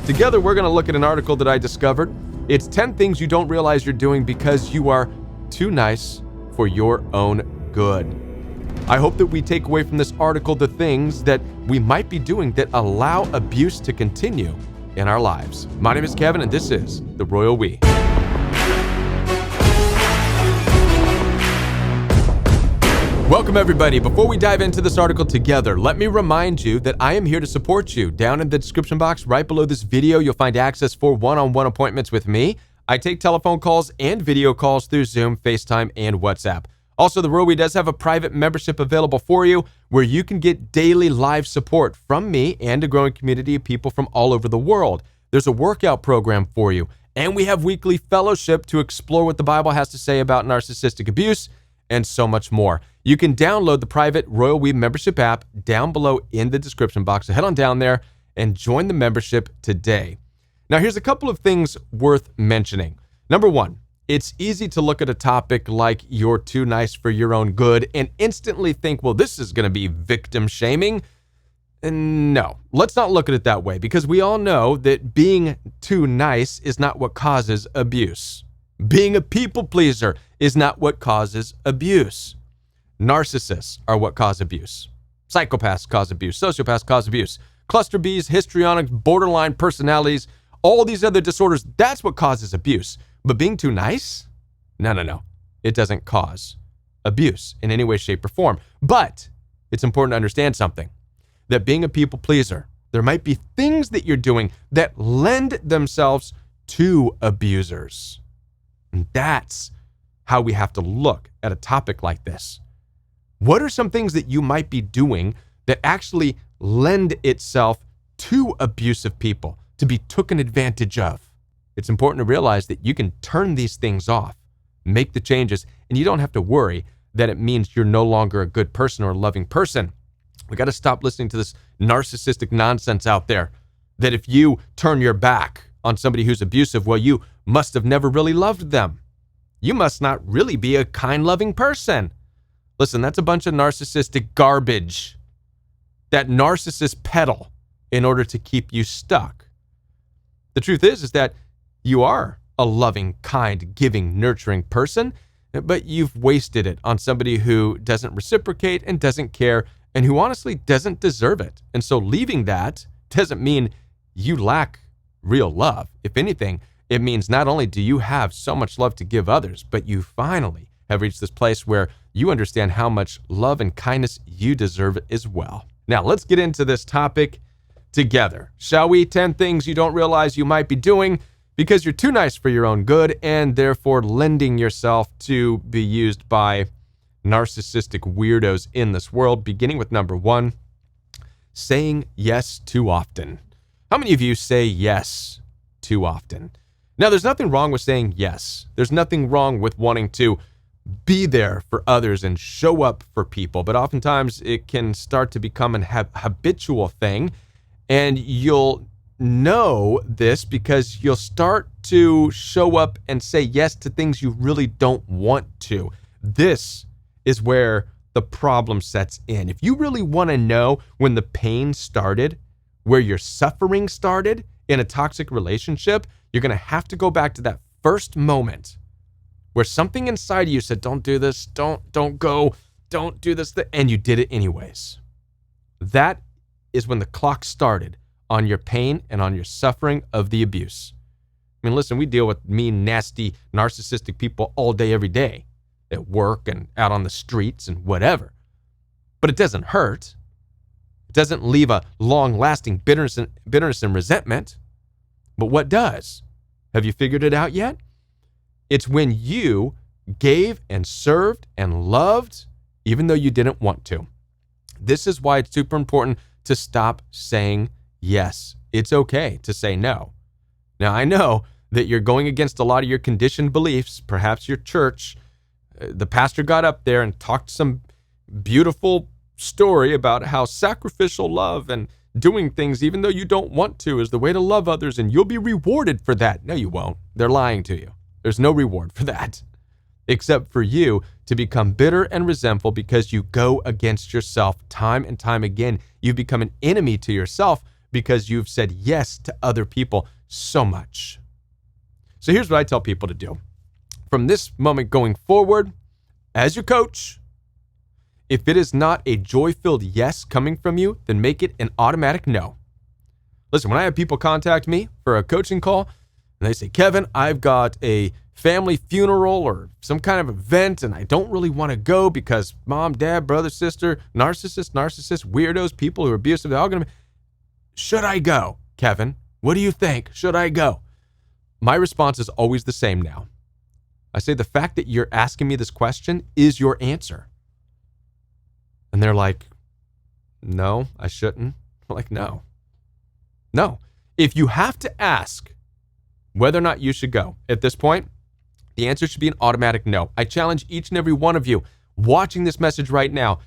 Together, we're going to look at an article that I discovered. It's 10 things you don't realize you're doing because you are too nice for your own good. I hope that we take away from this article the things that we might be doing that allow abuse to continue in our lives. My name is Kevin, and this is The Royal We. Welcome, everybody. Before we dive into this article together, let me remind you that I am here to support you. Down in the description box right below this video, you'll find access for one-on-one appointments with me. I take telephone calls and video calls through Zoom, FaceTime, and WhatsApp. Also, The Royal We does have a private membership available for you where you can get daily live support from me and a growing community of people from all over the world. There's a workout program for you, and we have weekly fellowship to explore what the Bible has to say about narcissistic abuse and so much more. You can download the private Royal We membership app down below in the description box. So head on down there and join the membership today. Now, here's a couple of things worth mentioning. Number one, it's easy to look at a topic like you're too nice for your own good and instantly think, well, this is going to be victim shaming. And no, let's not look at it that way, because we all know that being too nice is not what causes abuse. Being a people pleaser is not what causes abuse. Narcissists are what cause abuse. Psychopaths cause abuse. Sociopaths cause abuse. Cluster Bs, histrionics, borderline personalities, all these other disorders, that's what causes abuse. But being too nice? No. It doesn't cause abuse in any way, shape, or form. But it's important to understand something, that being a people pleaser, there might be things that you're doing that lend themselves to abusers. And that's how we have to look at a topic like this. What are some things that you might be doing that actually lend itself to abusive people, to be taken advantage of? It's important to realize that you can turn these things off, make the changes, and you don't have to worry that it means you're no longer a good person or a loving person. We got to stop listening to this narcissistic nonsense out there, that if you turn your back on somebody who's abusive, well, you must have never really loved them. You must not really be a kind, loving person. Listen, that's a bunch of narcissistic garbage that narcissists peddle in order to keep you stuck. The truth is that you are a loving, kind, giving, nurturing person, but you've wasted it on somebody who doesn't reciprocate and doesn't care and who honestly doesn't deserve it. And so leaving that doesn't mean you lack real love. If anything, it means not only do you have so much love to give others, but you finally have reached this place where you understand how much love and kindness you deserve as well. Now, let's get into this topic together, shall we? 10 things you don't realize you might be doing because you're too nice for your own good and therefore lending yourself to be used by narcissistic weirdos in this world, beginning with number one, saying yes too often. How many of you say yes too often? Now, there's nothing wrong with saying yes. There's nothing wrong with wanting to be there for others and show up for people, but oftentimes it can start to become an habitual thing, and you'll know this because you'll start to show up and say yes to things you really don't want to. This is where the problem sets in. If you really want to know when the pain started, where your suffering started in a toxic relationship, you're going to have to go back to that first moment where something inside of you said, don't do this, don't go, don't do this, and you did it anyways. That is when the clock started on your pain and on your suffering of the abuse. I mean, listen, we deal with mean, nasty, narcissistic people all day, every day, at work and out on the streets and whatever. But it doesn't hurt. It doesn't leave a long-lasting bitterness and resentment. But what does? Have you figured it out yet? It's when you gave and served and loved, even though you didn't want to. This is why it's super important to stop saying yes. It's okay to say no. Now, I know that you're going against a lot of your conditioned beliefs. Perhaps your church, the pastor got up there and talked some beautiful story about how sacrificial love and doing things even though you don't want to is the way to love others, and you'll be rewarded for that. No, you won't. They're lying to you. There's no reward for that, except for you to become bitter and resentful because you go against yourself time and time again. You become an enemy to yourself because you've said yes to other people so much. So here's what I tell people to do. From this moment going forward, as your coach, if it is not a joy-filled yes coming from you, then make it an automatic no. Listen, when I have people contact me for a coaching call, and they say, Kevin, I've got a family funeral or some kind of event, and I don't really want to go because mom, dad, brother, sister, narcissists, weirdos, people who are abusive, they're all going to be, should I go, Kevin? What do you think? Should I go? My response is always the same now. I say, the fact that you're asking me this question is your answer. And they're like, no, I shouldn't. I'm like, no. If you have to ask whether or not you should go at this point, the answer should be an automatic no. I challenge each and every one of you watching this message right now,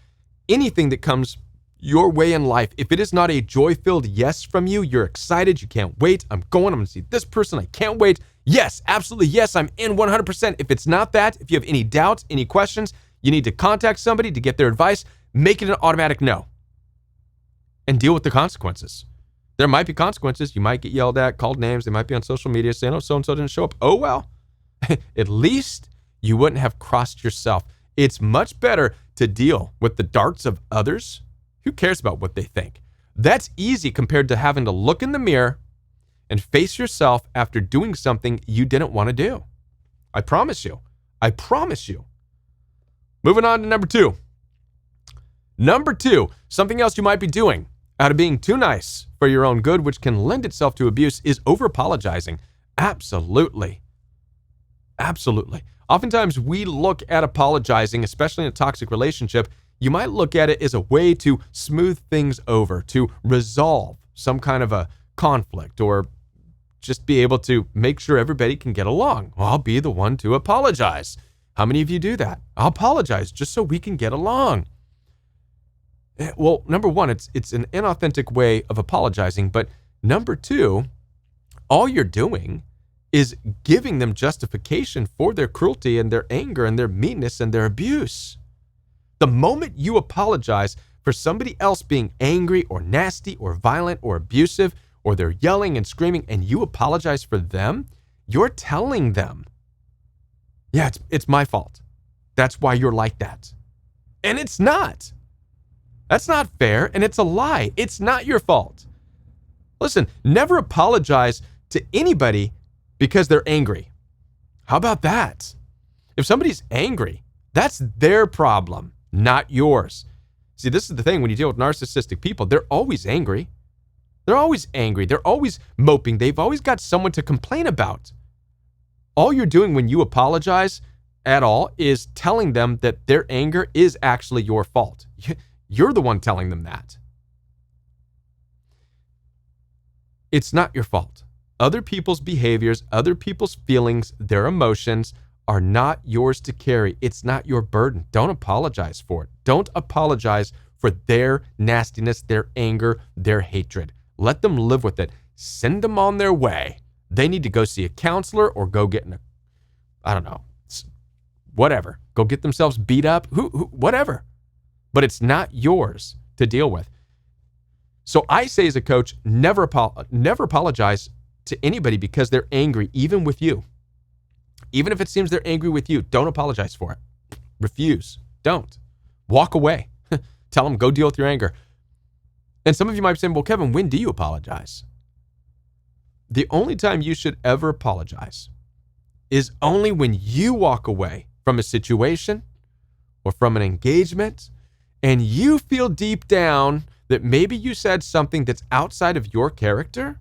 anything that comes your way in life, if it is not a joy-filled yes from you, you're excited, you can't wait, I'm going to see this person, I can't wait. Yes, absolutely, yes, I'm in 100%. If it's not that, if you have any doubts, any questions, you need to contact somebody to get their advice, make it an automatic no. And deal with the consequences. There might be consequences. You might get yelled at, called names. They might be on social media saying, oh, so-and-so didn't show up. Oh, well, at least you wouldn't have crossed yourself. It's much better to deal with the darts of others. Who cares about what they think? That's easy compared to having to look in the mirror and face yourself after doing something you didn't want to do. I promise you. Moving on to number two. Number two, something else you might be doing out of being too nice for your own good, which can lend itself to abuse, is over-apologizing. Absolutely. Oftentimes, we look at apologizing, especially in a toxic relationship, you might look at it as a way to smooth things over, to resolve some kind of a conflict, or just be able to make sure everybody can get along. Well, I'll be the one to apologize. How many of you do that? I'll apologize just so we can get along. Well, number one, it's an inauthentic way of apologizing. But number two, all you're doing is giving them justification for their cruelty and their anger and their meanness and their abuse. The moment you apologize for somebody else being angry or nasty or violent or abusive, or they're yelling and screaming, and you apologize for them, you're telling them, yeah, it's my fault. That's why you're like that. And it's not. That's not fair, and it's a lie. It's not your fault. Listen, never apologize to anybody because they're angry. How about that? If somebody's angry, that's their problem, not yours. See, this is the thing when you deal with narcissistic people, they're always angry. They're always moping. They've always got someone to complain about. All you're doing when you apologize at all is telling them that their anger is actually your fault. You're the one telling them that. It's not your fault. Other people's behaviors, other people's feelings, their emotions are not yours to carry. It's not your burden. Don't apologize for it. Don't apologize for their nastiness, their anger, their hatred. Let them live with it. Send them on their way. They need to go see a counselor or go get whatever. Go get themselves beat up, whatever. But it's not yours to deal with. So I say as a coach, never apologize to anybody because they're angry, even with you. Even if it seems they're angry with you, don't apologize for it. Refuse. Don't. Walk away. Tell them, go deal with your anger. And some of you might be saying, well, Kevin, when do you apologize? The only time you should ever apologize is only when you walk away from a situation or from an engagement and you feel deep down that maybe you said something that's outside of your character.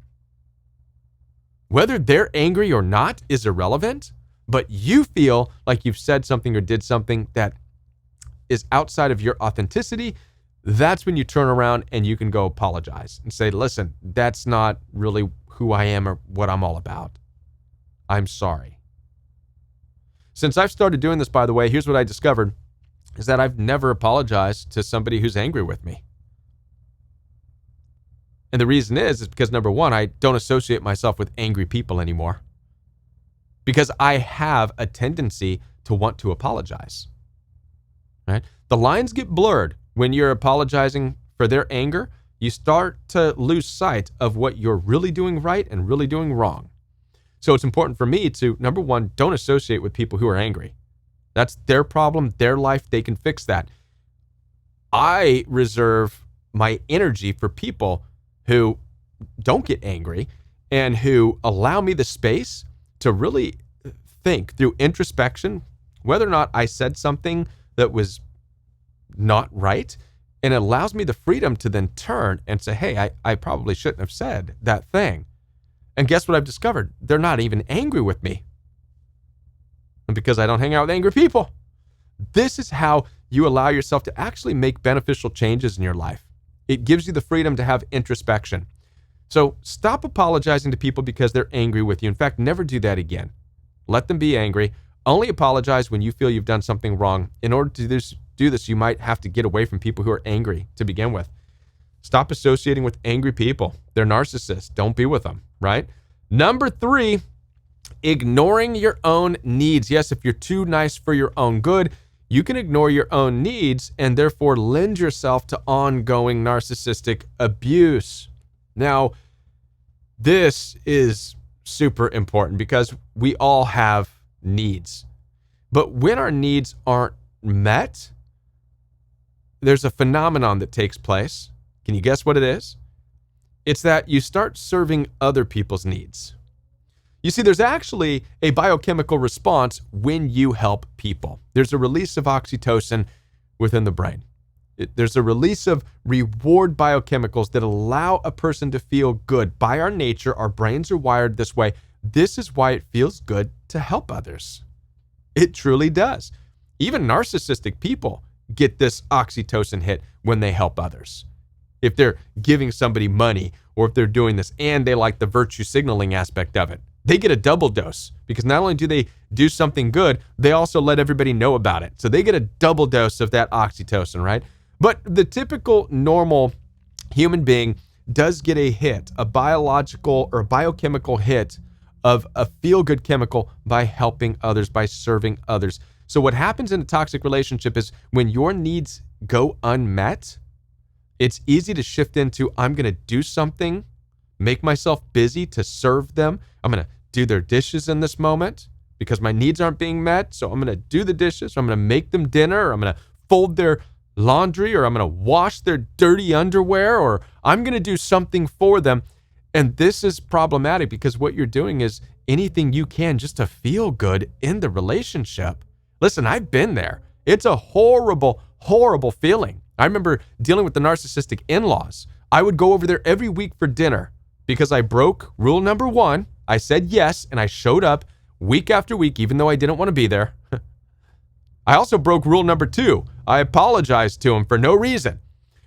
Whether they're angry or not is irrelevant, but you feel like you've said something or did something that is outside of your authenticity. That's when you turn around and you can go apologize and say, listen, that's not really who I am or what I'm all about. I'm sorry. Since I've started doing this, by the way, here's what I discovered, is that I've never apologized to somebody who's angry with me. And the reason is because, number one, I don't associate myself with angry people anymore because I have a tendency to want to apologize. Right? The lines get blurred when you're apologizing for their anger. you start to lose sight of what you're really doing right and really doing wrong. So it's important for me to, number one, don't associate with people who are angry. That's their problem, their life. They can fix that. I reserve my energy for people who don't get angry and who allow me the space to really think through introspection whether or not I said something that was not right. And it allows me the freedom to then turn and say, hey, I probably shouldn't have said that thing. And guess what I've discovered? They're not even angry with me. And because I don't hang out with angry people. This is how you allow yourself to actually make beneficial changes in your life. It gives you the freedom to have introspection. So stop apologizing to people because they're angry with you. In fact, never do that again. Let them be angry. Only apologize when you feel you've done something wrong. In order to do this, you might have to get away from people who are angry to begin with. Stop associating with angry people. They're narcissists. Don't be with them, right? Number 3, ignoring your own needs. Yes, if you're too nice for your own good, you can ignore your own needs and therefore lend yourself to ongoing narcissistic abuse. Now, this is super important because we all have needs. But when our needs aren't met, there's a phenomenon that takes place. Can you guess what it is? It's that you start serving other people's needs. You see, there's actually a biochemical response when you help people. There's a release of oxytocin within the brain. There's a release of reward biochemicals that allow a person to feel good. By our nature, our brains are wired this way. This is why it feels good to help others. It truly does. Even narcissistic people get this oxytocin hit when they help others. If they're giving somebody money or if they're doing this and they like the virtue signaling aspect of it, they get a double dose because not only do they do something good, they also let everybody know about it. So they get a double dose of that oxytocin, right? But the typical normal human being does get a hit, a biological or biochemical hit of a feel-good chemical by helping others, by serving others. So what happens in a toxic relationship is when your needs go unmet, it's easy to shift into, I'm going to do something, make myself busy to serve them. I'm going to do their dishes in this moment because my needs aren't being met. So I'm going to do the dishes. Or I'm going to make them dinner. Or I'm going to fold their laundry, or I'm going to wash their dirty underwear, or I'm going to do something for them. And this is problematic because what you're doing is anything you can just to feel good in the relationship. Listen, I've been there. It's a horrible, horrible feeling. I remember dealing with the narcissistic in-laws. I would go over there every week for dinner because I broke rule number 1. I said yes, and I showed up week after week, even though I didn't want to be there. I also broke rule number 2. I apologized to him for no reason.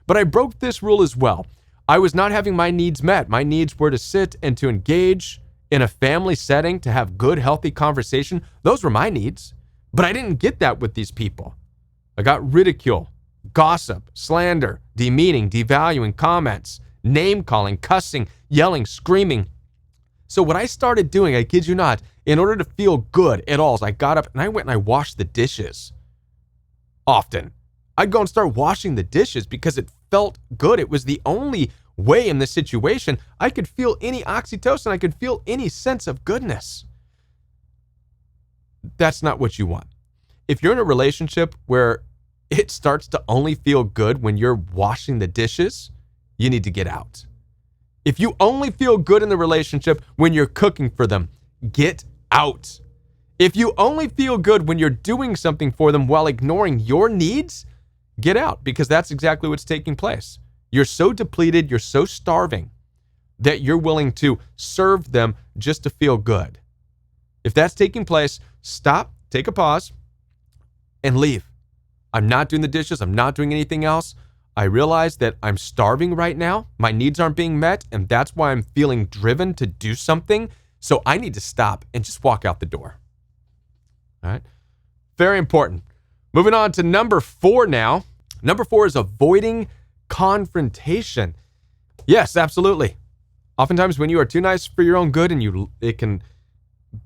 But I broke this rule as well. I was not having my needs met. My needs were to sit and to engage in a family setting, to have good, healthy conversation. Those were my needs. But I didn't get that with these people. I got ridicule, gossip, slander, demeaning, devaluing comments, name-calling, cussing, yelling, screaming. So what I started doing, I kid you not, in order to feel good at all, is I got up and I went and I washed the dishes. Often. I'd go and start washing the dishes because it felt good. It was the only way in this situation I could feel any oxytocin, I could feel any sense of goodness. That's not what you want. If you're in a relationship where it starts to only feel good when you're washing the dishes, you need to get out. If you only feel good in the relationship when you're cooking for them, get out. If you only feel good when you're doing something for them while ignoring your needs, get out, because that's exactly what's taking place. You're so depleted, you're so starving that you're willing to serve them just to feel good. If that's taking place, stop, take a pause, and leave. I'm not doing the dishes. I'm not doing anything else. I realize that I'm starving right now. My needs aren't being met, and that's why I'm feeling driven to do something. So I need to stop and just walk out the door. All right? Very important. Moving on to number 4 now. Number 4 is avoiding confrontation. Yes, absolutely. Oftentimes when you are too nice for your own good, and it can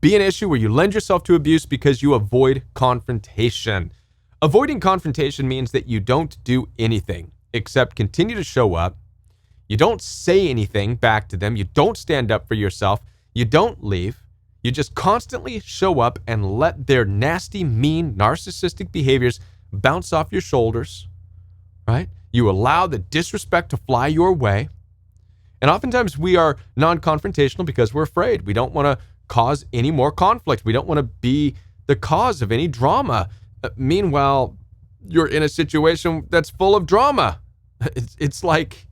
be an issue where you lend yourself to abuse because you avoid confrontation. Avoiding confrontation means that you don't do anything except continue to show up. You don't say anything back to them. You don't stand up for yourself. You don't leave. You just constantly show up and let their nasty, mean, narcissistic behaviors bounce off your shoulders, right? You allow the disrespect to fly your way. And oftentimes we are non-confrontational because we're afraid. We don't want to cause any more conflict. We don't want to be the cause of any drama. Meanwhile, you're in a situation that's full of drama. It's like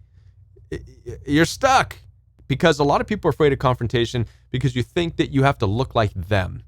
you're stuck because a lot of people are afraid of confrontation because you think that you have to look like them.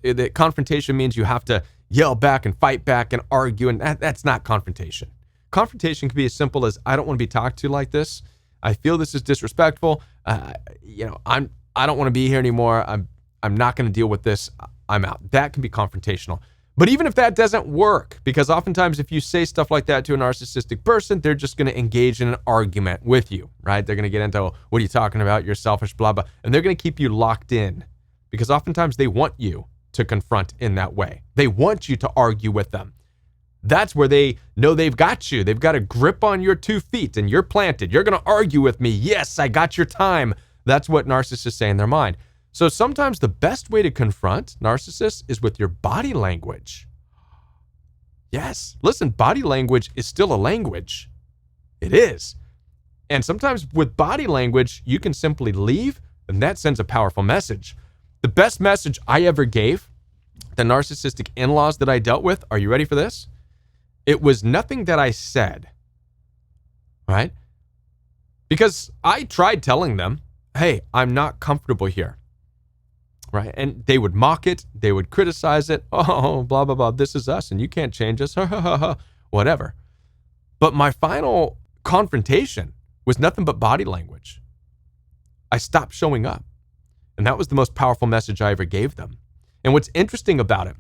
That confrontation means you have to yell back and fight back and argue, and that's not confrontation. Confrontation can be as simple as, I don't want to be talked to like this. I feel this is disrespectful. I don't want to be here anymore. I'm not going to deal with this. I'm out. That can be confrontational. But even if that doesn't work, because oftentimes if you say stuff like that to a narcissistic person, they're just going to engage in an argument with you, right? They're going to get into, what are you talking about? You're selfish, blah, blah. And they're going to keep you locked in because oftentimes they want you to confront in that way. They want you to argue with them. That's where they know they've got you. They've got a grip on your 2 feet and you're planted. You're going to argue with me. Yes, I got your time. That's what narcissists say in their mind. So sometimes the best way to confront narcissists is with your body language. Yes, listen, body language is still a language. It is. And sometimes with body language, you can simply leave, and that sends a powerful message. The best message I ever gave the narcissistic in-laws that I dealt with, are you ready for this? It was nothing that I said, right? Because I tried telling them, hey, I'm not comfortable here. Right? And they would mock it. They would criticize it. Oh, blah, blah, blah. This is us and you can't change us. Whatever. But my final confrontation was nothing but body language. I stopped showing up. And that was the most powerful message I ever gave them. And what's interesting about it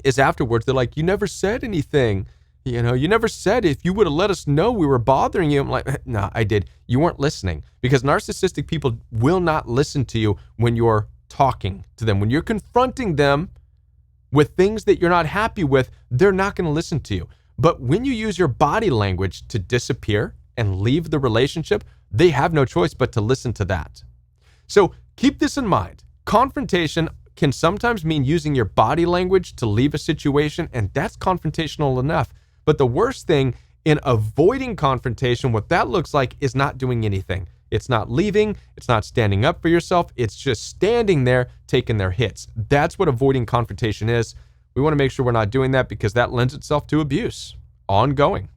is afterwards, they're like, you never said anything. You never said, if you would have let us know we were bothering you. I'm like, no, I did. You weren't listening. Because narcissistic people will not listen to you when you're talking to them. When you're confronting them with things that you're not happy with, they're not going to listen to you. But when you use your body language to disappear and leave the relationship, they have no choice but to listen to that. So keep this in mind. Confrontation can sometimes mean using your body language to leave a situation, and that's confrontational enough. But the worst thing in avoiding confrontation, what that looks like is not doing anything. It's not leaving. It's not standing up for yourself. It's just standing there, taking their hits. That's what avoiding confrontation is. We want to make sure we're not doing that because that lends itself to abuse. Ongoing.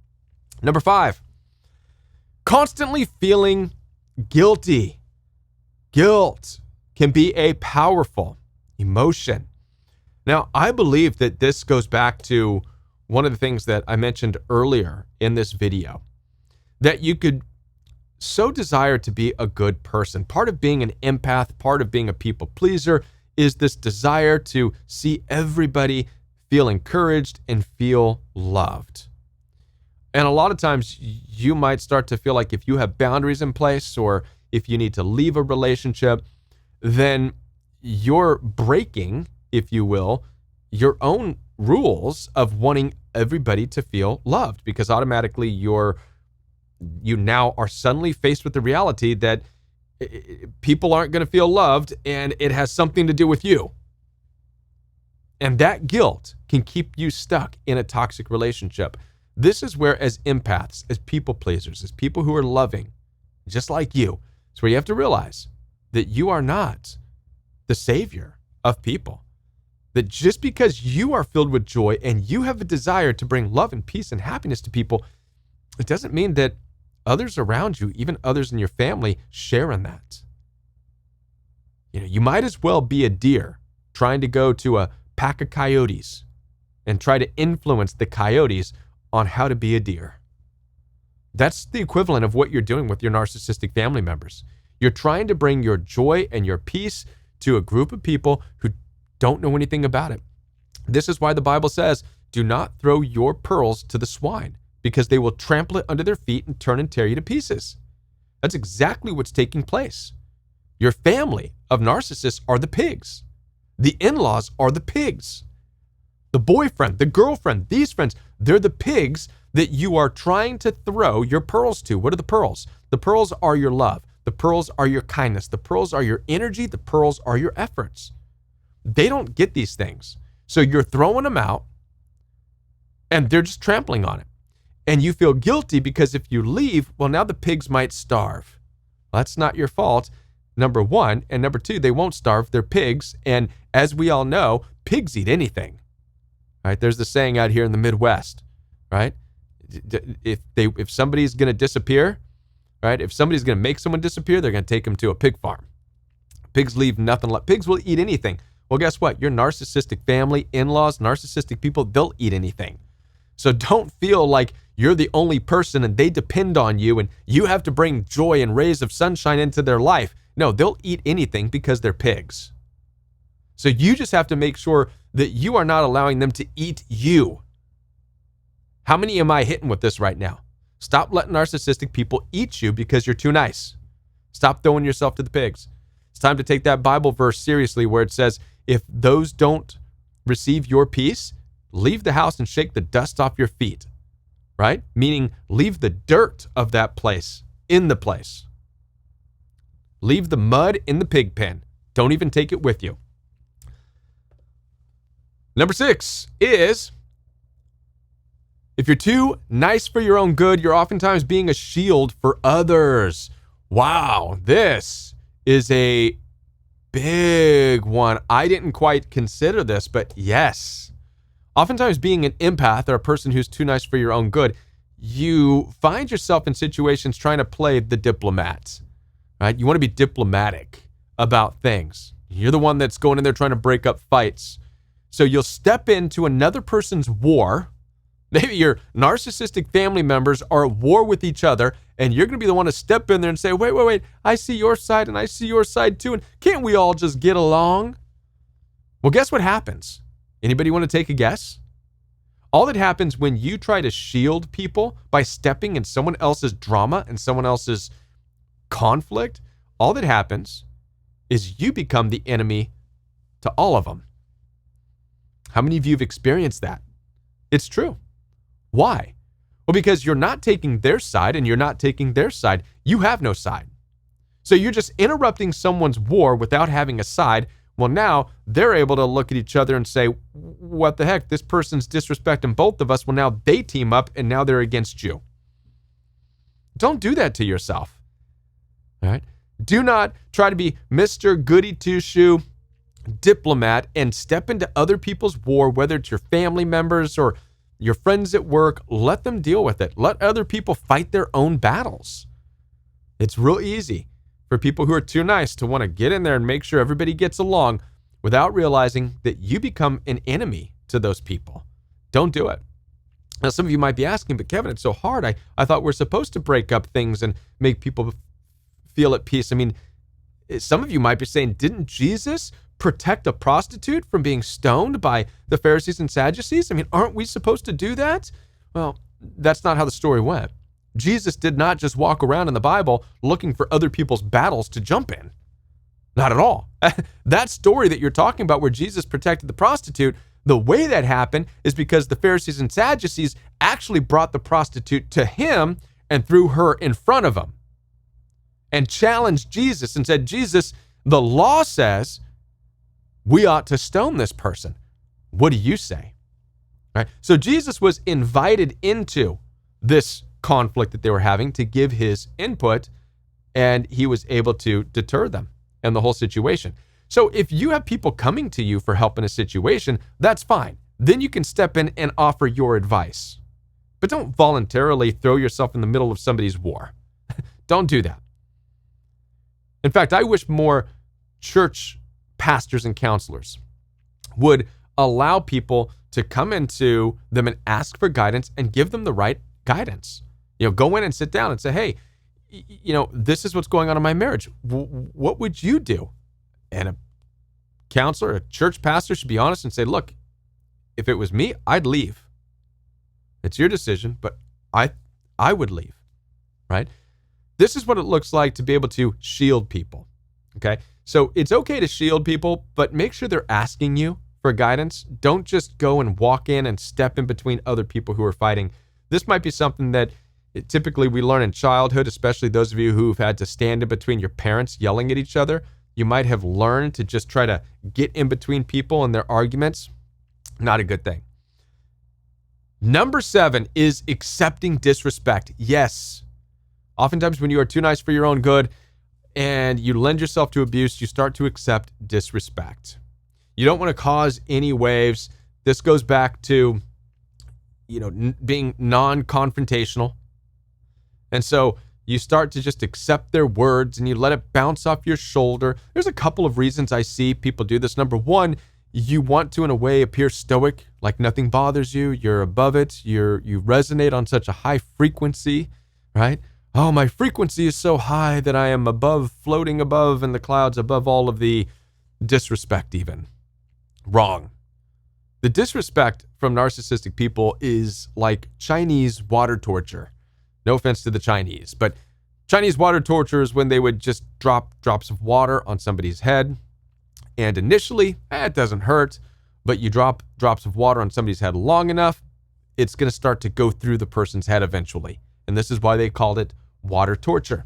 Number 5, constantly feeling guilty. Guilt can be a powerful emotion. Now, I believe that this goes back to one of the things that I mentioned earlier in this video, that you could so desire to be a good person. Part of being an empath, part of being a people pleaser is this desire to see everybody feel encouraged and feel loved. And a lot of times you might start to feel like if you have boundaries in place or if you need to leave a relationship, then you're breaking, if you will, your own rules of wanting everybody to feel loved, because automatically you now are suddenly faced with the reality that people aren't going to feel loved and it has something to do with you. And that guilt can keep you stuck in a toxic relationship. This is where, as empaths, as people pleasers, as people who are loving, just like you, it's where you have to realize that you are not the savior of people. That just because you are filled with joy and you have a desire to bring love and peace and happiness to people, it doesn't mean that others around you, even others in your family, share in that. You might as well be a deer trying to go to a pack of coyotes and try to influence the coyotes on how to be a deer. That's the equivalent of what you're doing with your narcissistic family members. You're trying to bring your joy and your peace to a group of people who don't know anything about it. This is why the Bible says, do not throw your pearls to the swine, because they will trample it under their feet and turn and tear you to pieces. That's exactly what's taking place. Your family of narcissists are the pigs. The in-laws are the pigs. The boyfriend, the girlfriend, these friends, they're the pigs that you are trying to throw your pearls to. What are the pearls? The pearls are your love. The pearls are your kindness. The pearls are your energy. The pearls are your efforts. They don't get these things. So you're throwing them out and they're just trampling on it. And you feel guilty because if you leave, well, now the pigs might starve. Well, that's not your fault, number one. And number two, they won't starve. They're pigs. And as we all know, pigs eat anything. Right? There's the saying out here in the Midwest, right? If somebody's going to disappear, right? If somebody's going to make someone disappear, they're going to take them to a pig farm. Pigs leave nothing left. Pigs will eat anything. Well, guess what? Your narcissistic family, in-laws, narcissistic people, they'll eat anything. So don't feel like you're the only person and they depend on you and you have to bring joy and rays of sunshine into their life. No, they'll eat anything because they're pigs. So you just have to make sure that you are not allowing them to eat you. How many am I hitting with this right now? Stop letting narcissistic people eat you because you're too nice. Stop throwing yourself to the pigs. It's time to take that Bible verse seriously where it says, if those don't receive your peace, leave the house and shake the dust off your feet, right? Meaning leave the dirt of that place in the place. Leave the mud in the pig pen. Don't even take it with you. Number 6 is, if you're too nice for your own good, you're oftentimes being a shield for others. Wow, this is a big one. I didn't quite consider this, but yes. Oftentimes being an empath or a person who's too nice for your own good, you find yourself in situations trying to play the diplomat, right? You want to be diplomatic about things. You're the one that's going in there trying to break up fights. So you'll step into another person's war. Maybe your narcissistic family members are at war with each other, and you're going to be the one to step in there and say, wait, I see your side and I see your side too, and can't we all just get along? Well, guess what happens? Anybody want to take a guess? All that happens when you try to shield people by stepping in someone else's drama and someone else's conflict, all that happens is you become the enemy to all of them. How many of you have experienced that? It's true. Why? Well, because you're not taking their side and you're not taking their side. You have no side. So you're just interrupting someone's war without having a side. Well, now they're able to look at each other and say, what the heck? This person's disrespecting both of us. Well, now they team up and now they're against you. Don't do that to yourself. All right? Do not try to be Mr. Goody Two-Shoe diplomat and step into other people's war, whether it's your family members or your friends at work. Let them deal with it. Let other people fight their own battles. It's real easy for people who are too nice to want to get in there and make sure everybody gets along without realizing that you become an enemy to those people. Don't do it. Now, some of you might be asking, but Kevin, it's so hard. I thought we're supposed to break up things and make people feel at peace. I mean, some of you might be saying, didn't Jesus protect a prostitute from being stoned by the Pharisees and Sadducees? I mean, aren't we supposed to do that? Well, that's not how the story went. Jesus did not just walk around in the Bible looking for other people's battles to jump in. Not at all. That story that you're talking about where Jesus protected the prostitute, the way that happened is because the Pharisees and Sadducees actually brought the prostitute to him and threw her in front of him and challenged Jesus and said, Jesus, the law says we ought to stone this person. What do you say? Right? So Jesus was invited into this conflict that they were having to give his input, and he was able to deter them and the whole situation. So if you have people coming to you for help in a situation, that's fine. Then you can step in and offer your advice. But don't voluntarily throw yourself in the middle of somebody's war. Don't do that. In fact, I wish more church pastors and counselors would allow people to come into them and ask for guidance and give them the right guidance. Go in and sit down and say, hey, this is what's going on in my marriage. What would you do? And a counselor, a church pastor should be honest and say, look, if it was me, I'd leave. It's your decision, but I would leave, right? This is what it looks like to be able to shield people, okay? So it's okay to shield people, but make sure they're asking you for guidance. Don't just go and walk in and step in between other people who are fighting. This might be something that typically we learn in childhood, especially those of you who've had to stand in between your parents yelling at each other. You might have learned to just try to get in between people and their arguments. Not a good thing. Number 7 is accepting disrespect. Yes. Oftentimes when you are too nice for your own good and you lend yourself to abuse, you start to accept disrespect. You don't want to cause any waves. This goes back to, being non-confrontational. And so you start to just accept their words and you let it bounce off your shoulder. There's a couple of reasons I see people do this. Number 1, you want to, in a way, appear stoic, like nothing bothers you. You're above it. You resonate on such a high frequency, right? Oh, my frequency is so high that I am floating above in the clouds, above all of the disrespect even. Wrong. The disrespect from narcissistic people is like Chinese water torture. No offense to the Chinese, but Chinese water torture is when they would just drop drops of water on somebody's head. And initially, it doesn't hurt, but you drop drops of water on somebody's head long enough, it's going to start to go through the person's head eventually. And this is why they called it water torture.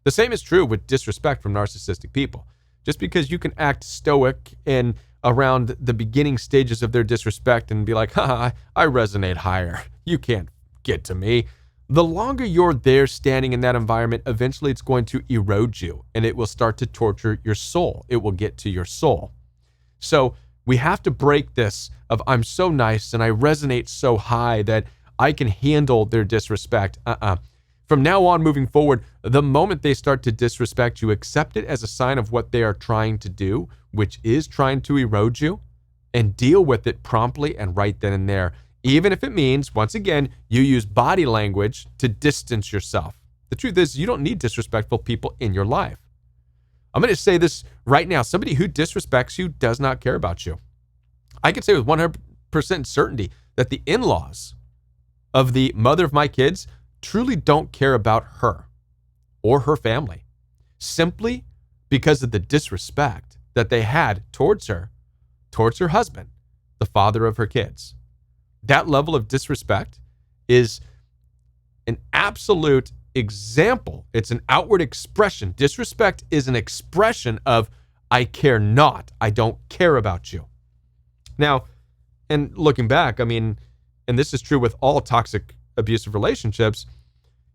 The same is true with disrespect from narcissistic people. Just because you can act stoic and around the beginning stages of their disrespect and be like, I resonate higher. You can't get to me. The longer you're there standing in that environment, eventually it's going to erode you and it will start to torture your soul. It will get to your soul. So we have to break this of I'm so nice and I resonate so high that I can handle their disrespect. From now on, moving forward, the moment they start to disrespect you, accept it as a sign of what they are trying to do, which is trying to erode you, and deal with it promptly and right then and there. Even if it means, once again, you use body language to distance yourself. The truth is, you don't need disrespectful people in your life. I'm going to say this right now. Somebody who disrespects you does not care about you. I can say with 100% certainty that the in-laws of the mother of my kids truly don't care about her or her family, simply because of the disrespect that they had towards her husband, the father of her kids. That level of disrespect is an absolute example. It's an outward expression. Disrespect is an expression of, I care not. I don't care about you. Now, and looking back, and this is true with all toxic abusive relationships,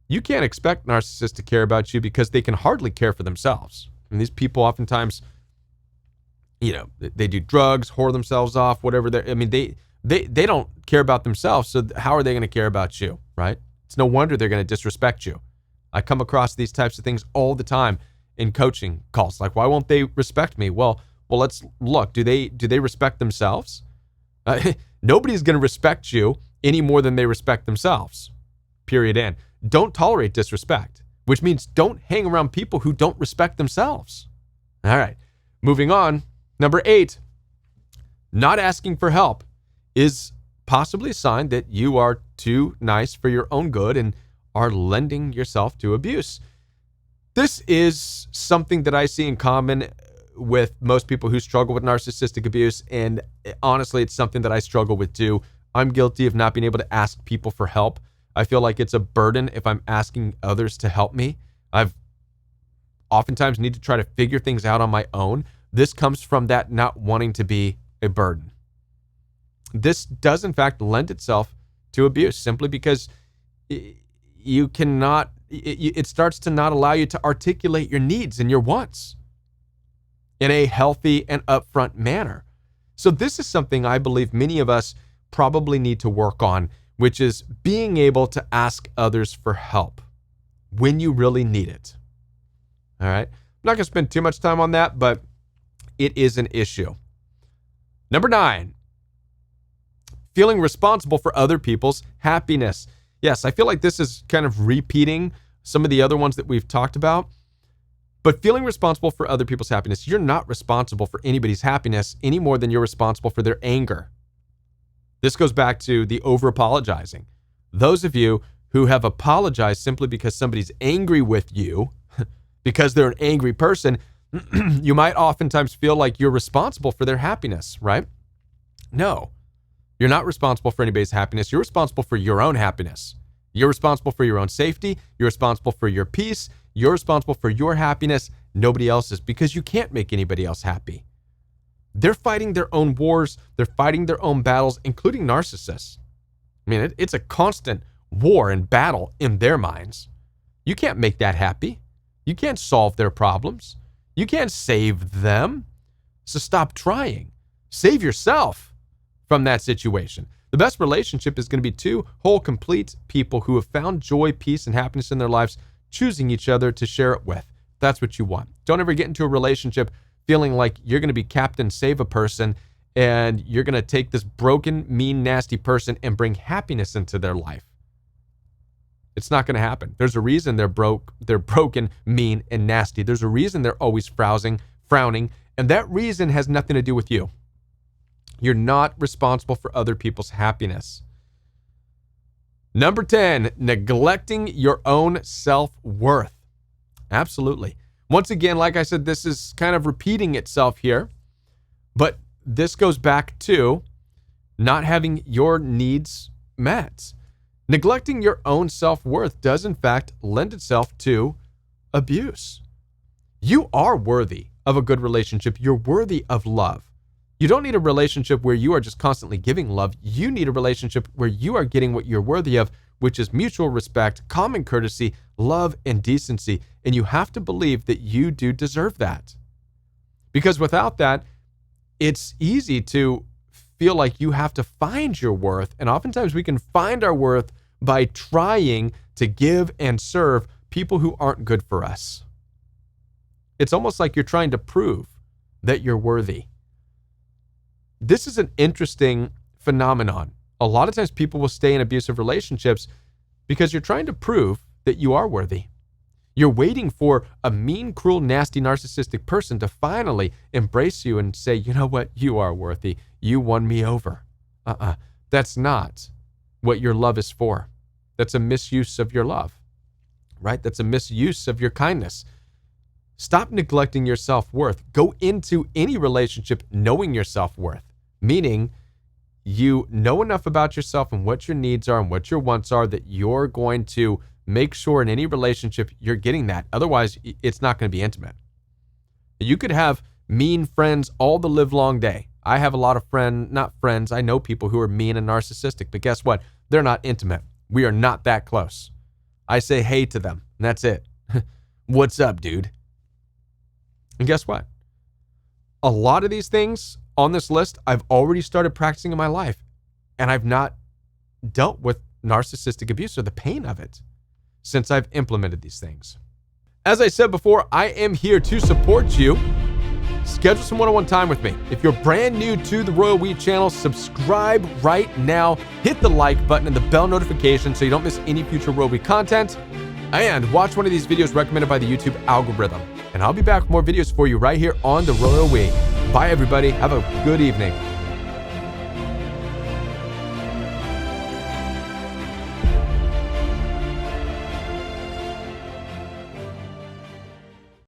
you can't expect narcissists to care about you because they can hardly care for themselves. And these people oftentimes, they do drugs, whore themselves off, whatever. They don't care about themselves, so how are they going to care about you, right? It's no wonder they're going to disrespect you. I come across these types of things all the time in coaching calls. Like, why won't they respect me? Well, let's look. Do they respect themselves? Nobody's going to respect you any more than they respect themselves. Period. End. Don't tolerate disrespect, which means don't hang around people who don't respect themselves. All right. Moving on. Number 8, not asking for help is possibly a sign that you are too nice for your own good and are lending yourself to abuse. This is something that I see in common with most people who struggle with narcissistic abuse, and honestly, it's something that I struggle with too. I'm guilty of not being able to ask people for help. I feel like it's a burden if I'm asking others to help me. I've oftentimes need to try to figure things out on my own. This comes from that not wanting to be a burden. This does, in fact, lend itself to abuse simply because you cannot, it starts to not allow you to articulate your needs and your wants in a healthy and upfront manner. So this is something I believe many of us probably need to work on, which is being able to ask others for help when you really need it. All right. I'm not going to spend too much time on that, but it is an issue. Number 9, feeling responsible for other people's happiness. Yes, I feel like this is kind of repeating some of the other ones that we've talked about, but feeling responsible for other people's happiness. You're not responsible for anybody's happiness any more than you're responsible for their anger. This goes back to the over-apologizing. Those of you who have apologized simply because somebody's angry with you, because they're an angry person, you might oftentimes feel like you're responsible for their happiness, right? No. You're not responsible for anybody's happiness. You're responsible for your own happiness. You're responsible for your own safety. You're responsible for your peace. You're responsible for your happiness. Nobody else's, because you can't make anybody else happy. They're fighting their own wars. They're fighting their own battles, including narcissists. I mean, it's a constant war and battle in their minds. You can't make that happy. You can't solve their problems. You can't save them. So stop trying. Save yourself from that situation. The best relationship is going to be two whole, complete people who have found joy, peace, and happiness in their lives, choosing each other to share it with. That's what you want. Don't ever get into a relationship feeling like you're going to be Captain Save a person and you're going to take this broken, mean, nasty person and bring happiness into their life. It's not going to happen. There's a reason they're broken, mean, and nasty. There's a reason they're always frowning, and that reason has nothing to do with you. You're not responsible for other people's happiness. Number 10, neglecting your own self-worth. Absolutely. Once again, like I said, this is kind of repeating itself here, but this goes back to not having your needs met. Neglecting your own self-worth does, in fact, lend itself to abuse. You are worthy of a good relationship. You're worthy of love. You don't need a relationship where you are just constantly giving love. You need a relationship where you are getting what you're worthy of, which is mutual respect, common courtesy, love, and decency. And you have to believe that you do deserve that. Because without that, it's easy to feel like you have to find your worth. And oftentimes we can find our worth by trying to give and serve people who aren't good for us. It's almost like you're trying to prove that you're worthy. This is an interesting phenomenon. A lot of times people will stay in abusive relationships because you're trying to prove that you are worthy. You're waiting for a mean, cruel, nasty, narcissistic person to finally embrace you and say, you know what, you are worthy. You won me over. That's not what your love is for. That's a misuse of your love, right? That's a misuse of your kindness. Stop neglecting your self-worth. Go into any relationship knowing your self-worth, meaning you know enough about yourself and what your needs are and what your wants are that you're going to make sure in any relationship you're getting that. Otherwise, it's not going to be intimate. You could have mean friends all the live long day. I have a lot of I know people who are mean and narcissistic, but guess what? They're not intimate. We are not that close. I say hey to them, and that's it. What's up, dude? And guess what? A lot of these things on this list, I've already started practicing in my life, and I've not dealt with narcissistic abuse or the pain of it since I've implemented these things. As I said before, I am here to support you. Schedule some one-on-one time with me. If you're brand new to the Royal We channel, subscribe right now. Hit the like button and the bell notification so you don't miss any future Royal We content. And watch one of these videos recommended by the YouTube algorithm. And I'll be back with more videos for you right here on the Royal We. Bye, everybody. Have a good evening.